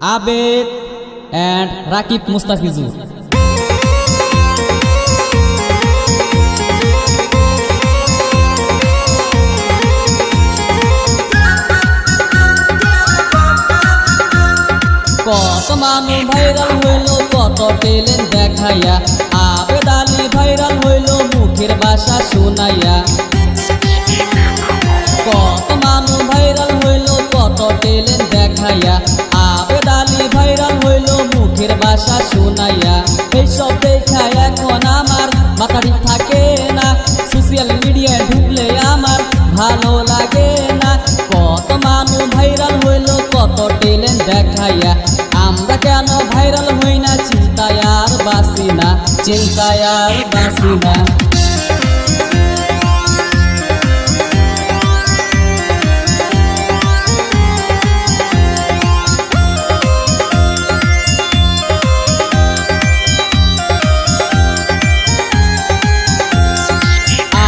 Abed and Rakib Mustafizur. কত মানুষ viral হইল কত ট্যালেন্ট দেখাইয়া, আবেদ আলী ভাইরাল হইল মুখের ভাষা শোনাইয়া। কত মানুষ ভাইরাল হইল কত ট্যালেন্ট দেখাইয়া, আবেদ আলী ভাইরাল হইল মুখের ভাষা শোনাইয়া। এইসব দেখা এখন আমার মাথায় থাকে না, সোশ্যাল মিডিয়ায় ঢুকলে আমার ভালো লাগে না। কত মানুষ ভাইরাল হইল কত ট্যালেন্ট দেখাইয়া, আমরা কেন ভাইরাল হই না? চিন্তায় আর বাসি না, চিন্তায় আর বাসি না।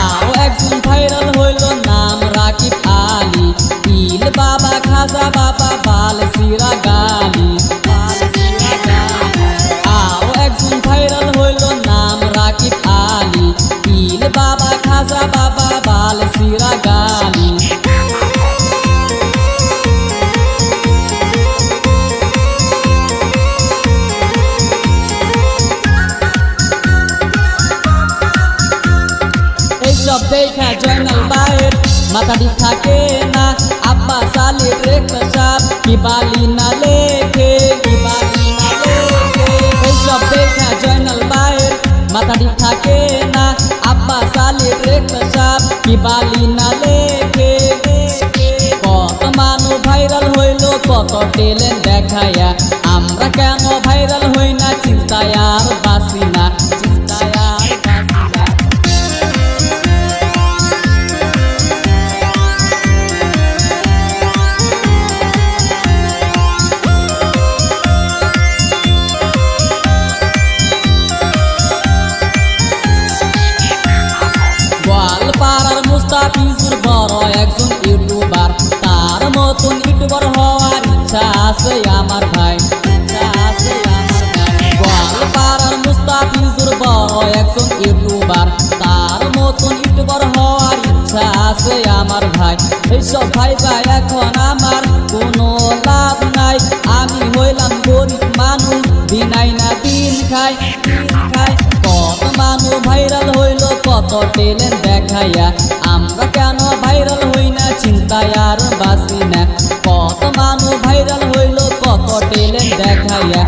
আরো একজন ভাইরাল হইল নাম রাকিব আলী, ইল বাবা খাজা বাবা বাল সিরা গালি। আরো একজন ভাইরাল হইল নাম রাকিব আলী, ইল বাবা খাজা বাবা বাল সিরা গালি। এইসব দেখা জয়নাল ভাইয়ের মাথাটি থাকে না, আব্বাস আলীর রেখা সাপ কি বালি না লেখে, কি বালি না লেখে। এইসব দেখা জয়নাল ভাইয়ের মাথাটি থাকে না, আব্বাস আলীর রেখা সাপ কি বালি না লেখে। কত মানুষ ভাইরাল হইল কত ট্যালেন্ট দেখাইয়া, আমরা কেন ভাইরাল হই না? চিন্তায় আর বাসি না, চিন্তায় আর বাসি না। গোয়ালপাড়ার মুস্তাফিজুর বড় একজন ইউটিউবার, তার মতন ইউটিউবার হওয়ার ইচ্ছা আছে আমার ভাই, ইচ্ছা আছে আমার ভাই। গোয়ালপাড়ার মুস্তাফিজুর বড় একজন ইউটিউবার, তার মতন ইউটিউবার হওয়ার ইচ্ছা আছে আমার ভাই। এইসব ভাই ভাই এখন আমার কোনো লাভ নাই, আমি হইলাম গরিব মানুষ, দিনাই না দিন খাই, দিন খাই। কত মানুষ ভাইরাল হইল কত ট্যালেন্ট দেখাইয়া, আমরা কেন ভাইরাল হই না? চিন্তায় আর বাসি না। কত মানুষ ভাইরাল হইল কত ট্যালেন্ট দেখাইয়া,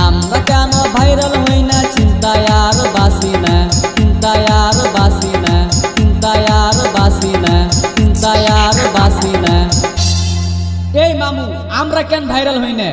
আমরা কেন ভাইরাল হই না? চিন্তায় আর বাসি না, চিন্তায় আর বাসি না, চিন্তায় আর বাসি না, চিন্তায় আর বাসি না। এই মামু আমরা কেন ভাইরাল হই না?